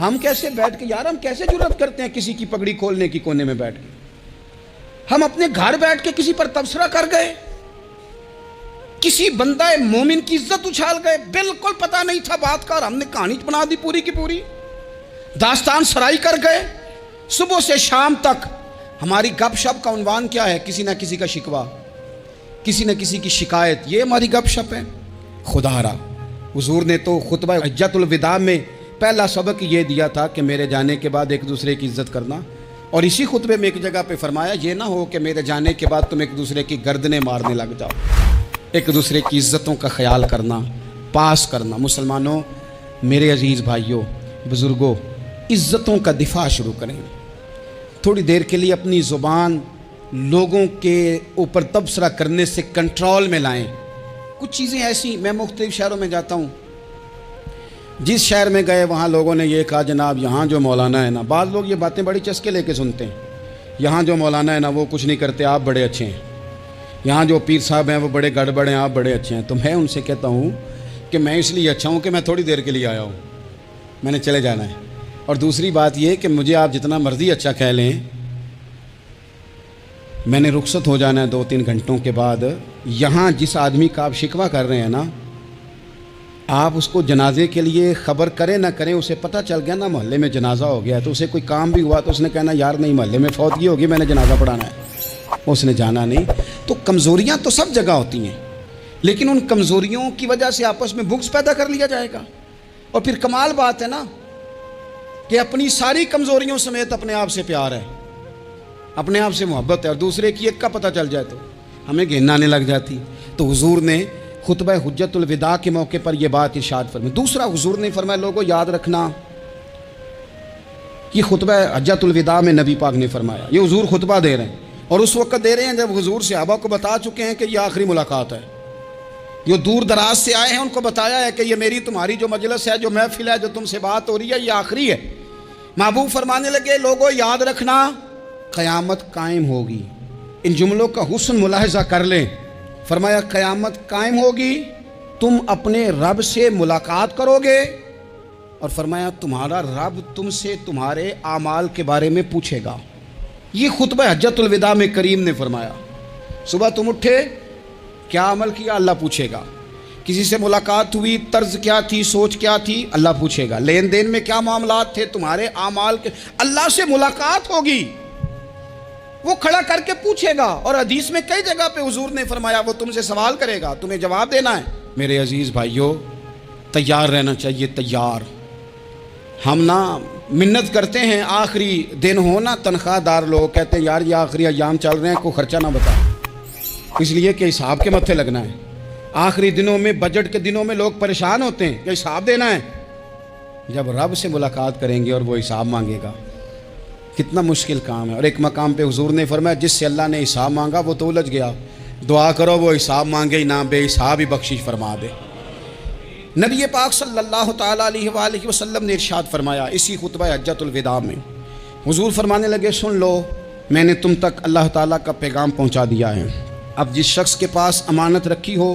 ہم کیسے بیٹھ کے یار، ہم کیسے جرأت کرتے ہیں کسی کی پگڑی کھولنے کی کونے میں بیٹھ کے؟ ہم اپنے گھر بیٹھ کے کسی پر تبصرہ کر گئے، کسی بندہ مومن کی عزت اچھال گئے، بالکل پتہ نہیں تھا بات کا اور ہم نے کہانی بنا دی پوری کی پوری، داستان سرائی کر گئے۔ صبح سے شام تک ہماری گپ شپ کا عنوان کیا ہے؟ کسی نہ کسی کا شکوہ، کسی نہ کسی کی شکایت، یہ ہماری گپ شپ ہے۔ خدا را حضور نے تو خطبہ حجۃ الوداع میں پہلا سبق یہ دیا تھا کہ میرے جانے کے بعد ایک دوسرے کی عزت کرنا، اور اسی خطبے میں ایک جگہ پہ فرمایا یہ نہ ہو کہ میرے جانے کے بعد تم ایک دوسرے کی گردنیں مارنے لگ جاؤ، ایک دوسرے کی عزتوں کا خیال کرنا، پاس کرنا۔ مسلمانوں، میرے عزیز بھائیوں، بزرگوں، عزتوں کا دفاع شروع کریں۔ تھوڑی دیر کے لیے اپنی زبان لوگوں کے اوپر تبصرہ کرنے سے کنٹرول میں لائیں۔ کچھ چیزیں ایسی، میں مختلف شہروں میں جاتا ہوں، جس شہر میں گئے وہاں لوگوں نے یہ کہا جناب یہاں جو مولانا ہے نا، بعض لوگ یہ باتیں بڑی چسکے لے کے سنتے ہیں، یہاں جو مولانا ہے نا وہ کچھ نہیں کرتے، آپ بڑے اچھے ہیں، یہاں جو پیر صاحب ہیں وہ بڑے گڑبڑ ہیں، آپ بڑے اچھے ہیں۔ تو میں ان سے کہتا ہوں کہ میں اس لیے اچھا ہوں کہ میں تھوڑی دیر کے لیے آیا ہوں، میں نے چلے جانا ہے۔ اور دوسری بات یہ کہ مجھے آپ جتنا مرضی اچھا کہہ لیں، میں نے رخصت ہو جانا ہے 2-3 گھنٹوں کے بعد۔ یہاں جس آدمی کا آپ شکوہ کر رہے ہیں نا، آپ اس کو جنازے کے لیے خبر کریں نہ کریں، اسے پتہ چل گیا نا محلے میں جنازہ ہو گیا، تو اسے کوئی کام بھی ہوا تو اس نے کہنا یار نہیں محلے میں فوتگی ہوگی، میں نے جنازہ پڑھانا ہے، اس نے جانا نہیں۔ تو کمزوریاں تو سب جگہ ہوتی ہیں، لیکن ان کمزوریوں کی وجہ سے آپس میں بغض پیدا کر لیا جائے گا۔ اور پھر کمال بات ہے نا کہ اپنی ساری کمزوریوں سمیت اپنے آپ سے پیار ہے، اپنے آپ سے محبت ہے، اور دوسرے کی ایک کا پتہ چل جائے تو ہمیں گھن آنے لگ جاتی۔ تو حضور نے خطبہ حجۃ الوداع کے موقع پر یہ بات ارشاد فرمائی۔ دوسرا حضور نے فرمایا لوگوں یاد رکھنا، یہ خطبہ حجۃ الوداع میں نبی پاک نے فرمایا، یہ حضور خطبہ دے رہے ہیں، اور اس وقت دے رہے ہیں جب حضور صحابہ کو بتا چکے ہیں کہ یہ آخری ملاقات ہے، جو دور دراز سے آئے ہیں ان کو بتایا ہے کہ یہ میری تمہاری جو مجلس ہے، جو محفل ہے، جو تم سے بات ہو رہی ہے، یہ آخری ہے۔ محبوب فرمانے لگے لوگوں یاد رکھنا قیامت قائم ہوگی۔ ان جملوں کا حسن ملاحظہ کر لیں۔ فرمایا قیامت قائم ہوگی، تم اپنے رب سے ملاقات کرو گے، اور فرمایا تمہارا رب تم سے تمہارے اعمال کے بارے میں پوچھے گا۔ یہ خطبہ حجۃ الوداع میں کریم نے فرمایا، صبح تم اٹھے کیا عمل کیا، اللہ پوچھے گا۔ کسی سے ملاقات ہوئی، طرز کیا تھی، سوچ کیا تھی، اللہ پوچھے گا۔ لین دین میں کیا معاملات تھے، تمہارے اعمال کے، اللہ سے ملاقات ہوگی، وہ کھڑا کر کے پوچھے گا۔ اور حدیث میں کئی جگہ پہ حضور نے فرمایا وہ تم سے سوال کرے گا، تمہیں جواب دینا ہے۔ میرے عزیز بھائیوں، تیار رہنا چاہیے، تیار۔ ہم نا منت کرتے ہیں آخری دن ہو نا، تنخواہ دار لوگ کہتے ہیں یار یہ آخری ایام چل رہے ہیں، کوئی خرچہ نہ بتا، اس لیے کہ حساب کے متھے لگنا ہے۔ آخری دنوں میں، بجٹ کے دنوں میں لوگ پریشان ہوتے ہیں کہ حساب دینا ہے۔ جب رب سے ملاقات کریں گے اور وہ حساب مانگے گا، کتنا مشکل کام ہے۔ اور ایک مقام پہ حضور نے فرمایا جس سے اللہ نے حساب مانگا وہ تو الجھ گیا، دعا کرو وہ حساب مانگے ہی نہ، بے حساب ہی بخشش فرما دے۔ نبی پاک صلی اللہ تعالیٰ علیہ وآلہ وسلم نے ارشاد فرمایا اسی خطبہ حجۃ الوداع میں، حضور فرمانے لگے سن لو، میں نے تم تک اللہ تعالیٰ کا پیغام پہنچا دیا ہے۔ اب جس شخص کے پاس امانت رکھی ہو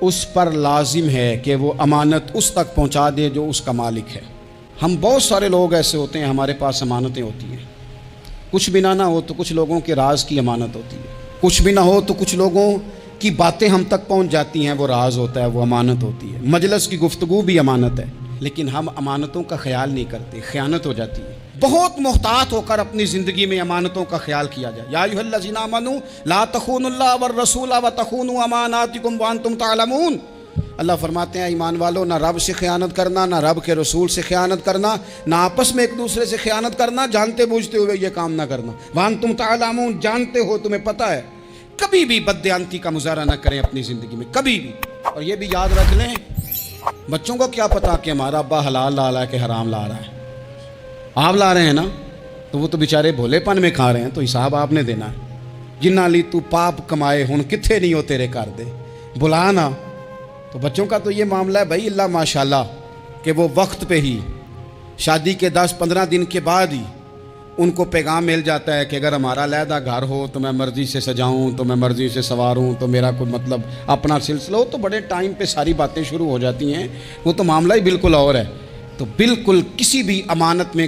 اس پر لازم ہے کہ وہ امانت اس تک پہنچا دے جو اس کا مالک ہے۔ ہم بہت سارے لوگ ایسے ہوتے ہیں ہمارے پاس امانتیں ہوتی ہیں، کچھ بھی نہ ہو تو کچھ لوگوں کے راز کی امانت ہوتی ہے، کچھ بھی نہ ہو تو کچھ لوگوں کی باتیں ہم تک پہنچ جاتی ہیں، وہ راز ہوتا ہے، وہ امانت ہوتی ہے۔ مجلس کی گفتگو بھی امانت ہے، لیکن ہم امانتوں کا خیال نہیں کرتے، خیانت ہو جاتی ہے۔ بہت محتاط ہو کر اپنی زندگی میں امانتوں کا خیال کیا جائے۔ یا ایھا الذین آمنوا لا تخونوا اللہ والرسول وتخونوا اماناتکم وانتم تعلمون۔ اللہ فرماتے ہیں ایمان والو، نہ رب سے خیانت کرنا، نہ رب کے رسول سے خیانت کرنا، نہ آپس میں ایک دوسرے سے خیانت کرنا، جانتے بوجھتے ہوئے یہ کام نہ کرنا۔ وانتم تعلمون، جانتے ہو، تمہیں پتہ ہے۔ کبھی بھی بددیانتی کا مظاہرہ نہ کریں اپنی زندگی میں، کبھی بھی۔ اور یہ بھی یاد رکھ لیں، بچوں کو کیا پتا کہ ہمارا ابا حلال لا رہا ہے کہ حرام لا رہا ہے۔ آپ لا رہے ہیں نا، تو وہ تو بیچارے بھولے پن میں کھا رہے ہیں، تو حساب آپ نے دینا ہے۔ جنہ لی تو پاپ کمائے ہن کتھے نہیں ہو تیرے کر دے، بلا نا۔ تو بچوں کا تو یہ معاملہ ہے بھائی، اللہ ماشاءاللہ کہ وہ وقت پہ ہی، شادی کے 10-15 دن کے بعد ہی ان کو پیغام مل جاتا ہے کہ اگر ہمارا علیحدہ گھر ہو تو میں مرضی سے سجاؤں، تو میں مرضی سے سنواروں، تو میرا کوئی مطلب اپنا سلسلہ ہو، تو بڑے ٹائم پہ ساری باتیں شروع ہو جاتی ہیں۔ وہ تو معاملہ ہی بالکل اور ہے۔ تو بالکل کسی بھی امانت میں